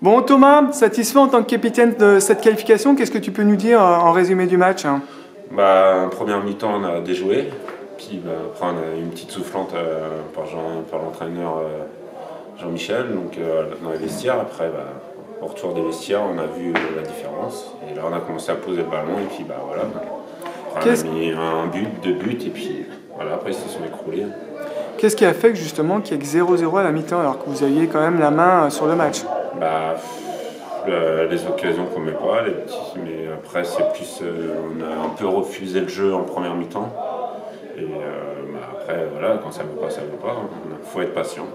Bon Thomas, satisfait en tant que capitaine de cette qualification, qu'est-ce que tu peux nous dire en résumé du match? Première mi-temps, on a déjoué. Puis après, on a eu une petite soufflante par l'entraîneur Jean-Michel dans les vestiaires. Après, au retour des vestiaires, on a vu la différence. Et là, on a commencé à poser le ballon. Et puis, voilà. Après, on a mis un but, deux buts. Et puis, voilà, après, ils se sont écroulés. Qu'est-ce qui a fait justement qu'il y ait que 0-0 à la mi-temps alors que vous aviez quand même la main sur le match? Les occasions qu'on met pas, les petits, mais après c'est plus on a un peu refusé le jeu en première mi-temps et après voilà, quand ça veut pas, ça veut pas, il faut être patient.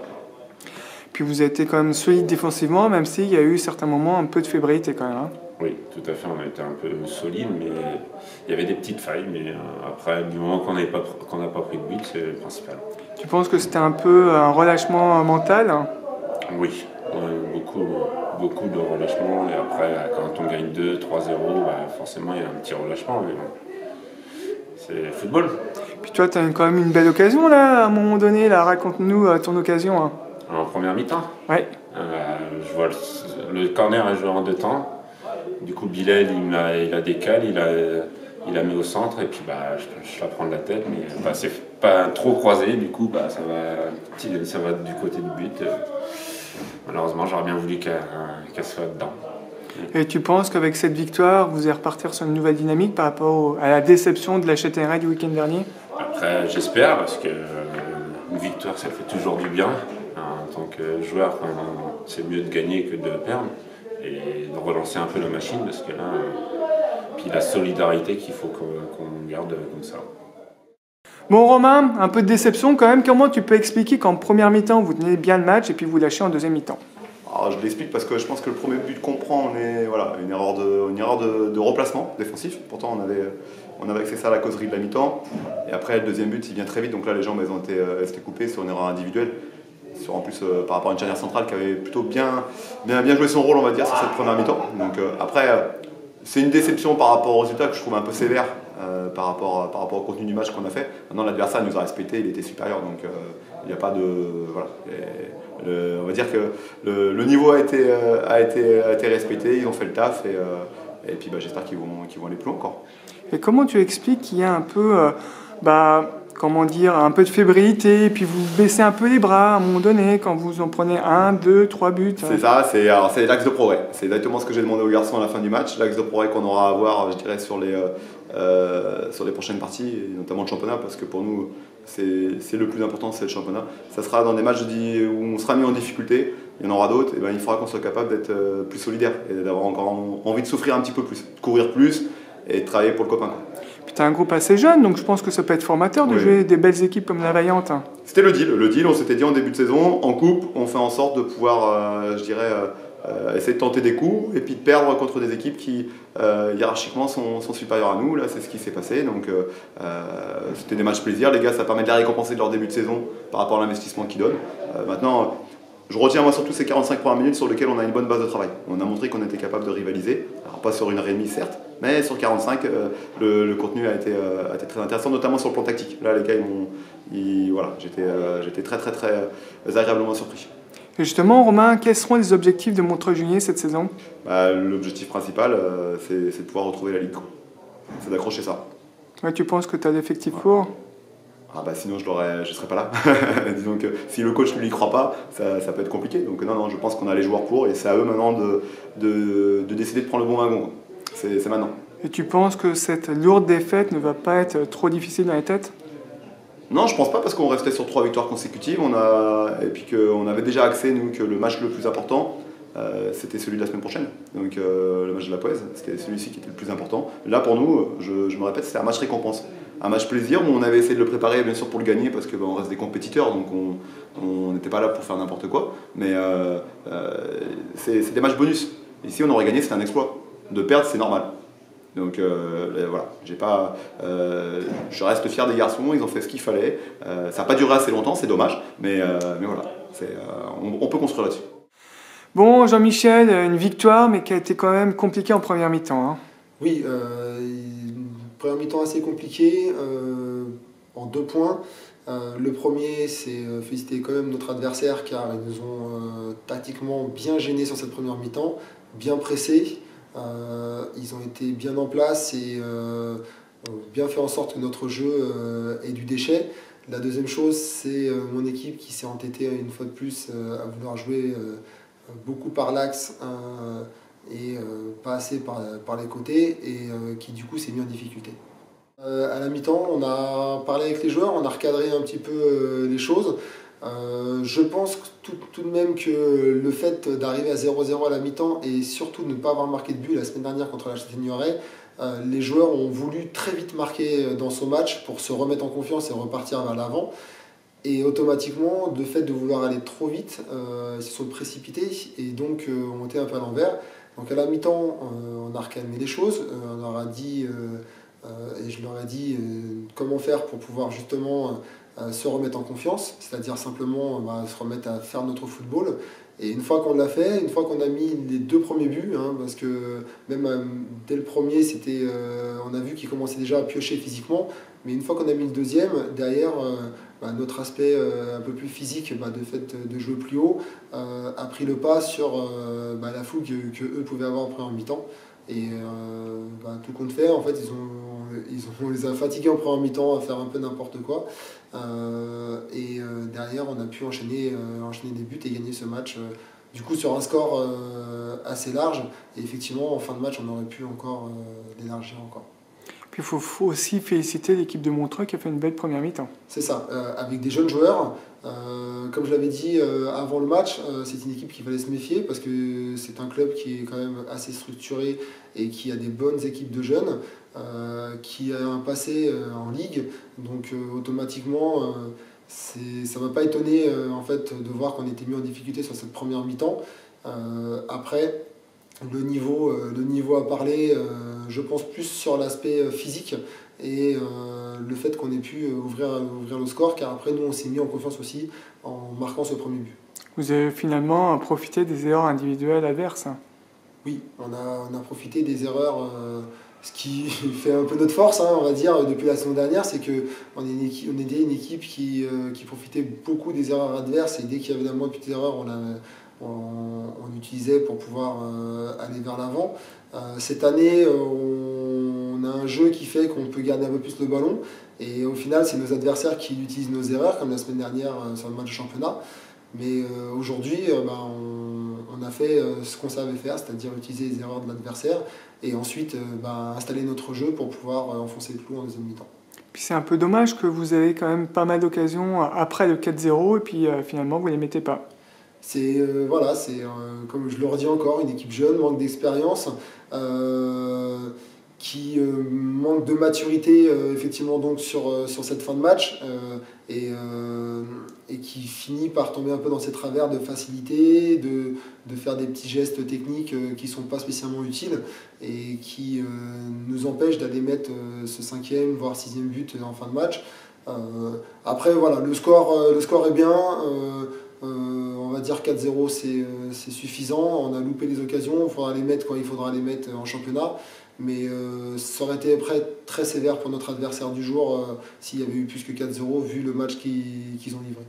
Puis vous avez été quand même solide défensivement, même s'il y a eu certains moments un peu de fébrilité quand même. Hein. Oui, tout à fait, on a été un peu solide, mais il y avait des petites failles, mais après du moment qu'on n'a pas pris de but, c'est le principal. Tu penses que c'était un peu un relâchement mental? Oui, beaucoup de relâchement, et après quand on gagne 2-3-0, forcément il y a un petit relâchement, mais bon, c'est le football. Puis toi, tu as quand même une belle occasion là, à un moment donné, là, raconte-nous ton occasion. Hein. En première mi-temps? Oui. Je vois le corner est joué en deux temps. Du coup, Bilal, il a décalé, il a mis au centre, et puis je la prends de la tête, mais c'est pas trop croisé, du coup ça va du côté du but. Malheureusement, j'aurais bien voulu qu'elle soit dedans. Et tu penses qu'avec cette victoire, vous allez repartir sur une nouvelle dynamique par rapport à la déception de la Châtaigneraie du week-end dernier? Après, j'espère, parce que une victoire, ça fait toujours du bien. En tant que joueur, c'est mieux de gagner que de perdre. Et de relancer un peu la machine, parce que là, puis la solidarité qu'il faut qu'on garde comme ça. Bon Romain, un peu de déception quand même. Comment tu peux expliquer qu'en première mi-temps, vous tenez bien le match et puis vous lâchez en deuxième mi-temps? Alors, je l'explique parce que je pense que le premier but qu'on prend, on est une erreur de replacement défensif. Pourtant, on avait accès ça à la causerie de la mi-temps. Et après, le deuxième but, il vient très vite. Donc là, les jambes, elles étaient coupées sur une erreur individuelle. En plus, par rapport à une charnière centrale qui avait plutôt bien joué son rôle, on va dire, sur cette première mi-temps. Donc après, c'est une déception par rapport au résultat que je trouve un peu sévère par rapport au contenu du match qu'on a fait. Maintenant, l'adversaire nous a respecté, il était supérieur. Donc il n'y a pas de... Voilà. On va dire que le niveau a été respecté, ils ont fait le taf et puis j'espère qu'ils vont aller plus loin encore. Et comment tu expliques qu'il y a un peu, comment dire, un peu de fébrilité et puis vous baissez un peu les bras à un moment donné quand vous en prenez 1, 2, 3 buts? C'est ça, c'est l'axe de progrès. C'est exactement ce que j'ai demandé aux garçons à la fin du match, l'axe de progrès qu'on aura à avoir, je dirais, sur les prochaines parties, et notamment le championnat, parce que pour nous, c'est le plus important, c'est le championnat. Ça sera dans des matchs où on sera mis en difficulté, il y en aura d'autres, et il faudra qu'on soit capable d'être plus solidaire et d'avoir encore envie de souffrir un petit peu plus, de courir plus et de travailler pour le copain. Puis tu as un groupe assez jeune, donc je pense que ça peut être formateur de jouer des belles équipes comme la Vaillante. C'était le deal. Le deal, on s'était dit en début de saison, en coupe, on fait en sorte de pouvoir, essayer de tenter des coups et puis de perdre contre des équipes qui, hiérarchiquement, sont supérieures à nous. Là, c'est ce qui s'est passé. Donc, c'était des matchs plaisir. Les gars, ça permet de les récompenser de leur début de saison par rapport à l'investissement qu'ils donnent. Maintenant, je retiens moi surtout ces 45 premières minutes sur lesquelles on a une bonne base de travail. On a montré qu'on était capable de rivaliser. Alors, pas sur une heure et demie, certes, mais sur 45, le contenu a été très intéressant, notamment sur le plan tactique. Là, les gars, j'étais très agréablement surpris. Et justement, Romain, quels seront les objectifs de Montreuil-Juigné cette saison? L'objectif principal, c'est de pouvoir retrouver la Ligue. C'est d'accrocher ça. Ouais, tu penses que tu as l'effectif pour? Sinon je serais pas là. Disons que si le coach ne lui croit pas, ça peut être compliqué. Donc non, je pense qu'on a les joueurs pour et c'est à eux maintenant de décider de prendre le bon wagon. C'est maintenant. Et tu penses que cette lourde défaite ne va pas être trop difficile dans les têtes? Non, je pense pas parce qu'on restait sur 3 victoires consécutives. Et puis qu'on avait déjà axé, nous, que le match le plus important, c'était celui de la semaine prochaine. Donc le match de la Poèze, c'était celui-ci qui était le plus important. Là, pour nous, je me répète, c'était un match récompense. Un match plaisir où on avait essayé de le préparer bien sûr pour le gagner parce qu'on reste des compétiteurs donc on n'était pas là pour faire n'importe quoi mais c'est des matchs bonus. Ici on aurait gagné, c'est un exploit. De perdre c'est normal. Donc voilà, je reste fier des garçons, ils ont fait ce qu'il fallait. Ça n'a pas duré assez longtemps, c'est dommage, mais voilà, on peut construire là-dessus. Bon Jean-Michel, une victoire mais qui a été quand même compliquée en première mi-temps. Hein. Oui, première mi-temps assez compliquée, en 2 points. Le premier, c'est féliciter quand même notre adversaire car ils nous ont tactiquement bien gênés sur cette première mi-temps, bien pressés. Ils ont été bien en place et ont bien fait en sorte que notre jeu ait du déchet. La deuxième chose, c'est mon équipe qui s'est entêtée une fois de plus à vouloir jouer beaucoup par l'axe et pas assez par les côtés et qui du coup s'est mis en difficulté. À la mi-temps, on a parlé avec les joueurs, on a recadré un petit peu les choses. Je pense tout de même que le fait d'arriver à 0-0 à la mi-temps et surtout de ne pas avoir marqué de but la semaine dernière contre la Châtaigneraie, les joueurs ont voulu très vite marquer dans ce match pour se remettre en confiance et repartir vers l'avant. Et automatiquement, le fait de vouloir aller trop vite, ils se sont précipités et donc ont été un peu à l'envers. Donc à la mi-temps, on a recalmé les choses, on leur a dit, et je leur ai dit comment faire pour pouvoir justement se remettre en confiance, c'est-à-dire simplement se remettre à faire notre football. Et une fois qu'on l'a fait, une fois qu'on a mis les 2 premiers buts, parce que même dès le premier, on a vu qu'il commençait déjà à piocher physiquement, mais une fois qu'on a mis le deuxième, derrière, notre aspect un peu plus physique, de fait de jouer plus haut, a pris le pas sur la fougue que eux pouvaient avoir en première mi-temps. Et tout compte fait, en fait, on les a fatigués en première mi-temps à faire un peu n'importe quoi. Derrière, on a pu enchaîner des buts et gagner ce match. Du coup, sur un score assez large. Et effectivement, en fin de match, on aurait pu encore l'élargir encore. Puis il faut aussi féliciter l'équipe de Montreux qui a fait une belle première mi-temps. C'est ça, avec des jeunes joueurs. Comme je l'avais dit avant le match, c'est une équipe qu'il fallait se méfier parce que c'est un club qui est quand même assez structuré et qui a des bonnes équipes de jeunes, qui a un passé en ligue. Donc automatiquement, ça ne m'a pas étonné en fait, de voir qu'on était mis en difficulté sur cette première mi-temps. Après, le niveau à parler, je pense plus sur l'aspect physique et le fait qu'on ait pu ouvrir le score, car après nous on s'est mis en confiance aussi en marquant ce premier but. Vous avez finalement profité des erreurs individuelles adverses. Oui, on a profité des erreurs, ce qui fait un peu notre force, on va dire, depuis la saison dernière, c'est qu'on était une équipe qui profitait beaucoup des erreurs adverses et dès qu'il y avait la moindre petite erreur, on utilisait pour pouvoir aller vers l'avant. Cette année, on a un jeu qui fait qu'on peut garder un peu plus le ballon et au final, c'est nos adversaires qui utilisent nos erreurs, comme la semaine dernière sur le match de championnat. Mais aujourd'hui, on a fait ce qu'on savait faire, c'est-à-dire utiliser les erreurs de l'adversaire et ensuite installer notre jeu pour pouvoir enfoncer le clou en deuxième mi-temps. Puis c'est un peu dommage que vous avez quand même pas mal d'occasions après le 4-0 et puis finalement vous ne les mettez pas. C'est comme je le redis encore, une équipe jeune, manque d'expérience, qui manque de maturité effectivement donc sur cette fin de match et qui finit par tomber un peu dans ces travers de facilité, de faire des petits gestes techniques qui ne sont pas spécialement utiles et qui nous empêchent d'aller mettre ce 5e voire 6e but en fin de match. Après voilà, le score est bien. On va dire 4-0 c'est suffisant, on a loupé les occasions, il faudra les mettre quand il faudra les mettre en championnat, mais ça aurait été très sévère pour notre adversaire du jour s'il y avait eu plus que 4-0 vu le match qu'ils ont livré.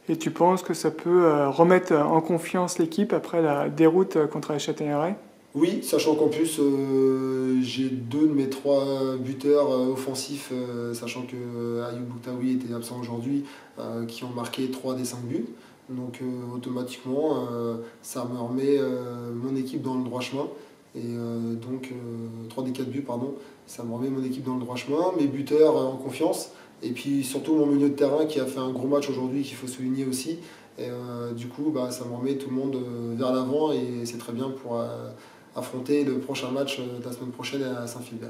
Et tu penses que ça peut remettre en confiance l'équipe après la déroute contre la Châtaigneraie ? Oui, sachant qu'en plus j'ai 2 de mes 3 buteurs offensifs, sachant que Ayoub Bouktaoui était absent aujourd'hui, qui ont marqué 3 des 5 buts. Donc automatiquement, ça me remet mon équipe dans le droit chemin. Et donc 3 des 4 buts, pardon, ça me remet mon équipe dans le droit chemin, mes buteurs en confiance. Et puis surtout mon milieu de terrain qui a fait un gros match aujourd'hui qu'il faut souligner aussi. Et du coup, ça me remet tout le monde vers l'avant et c'est très bien pour affronter le prochain match de la semaine prochaine à Saint-Philbert.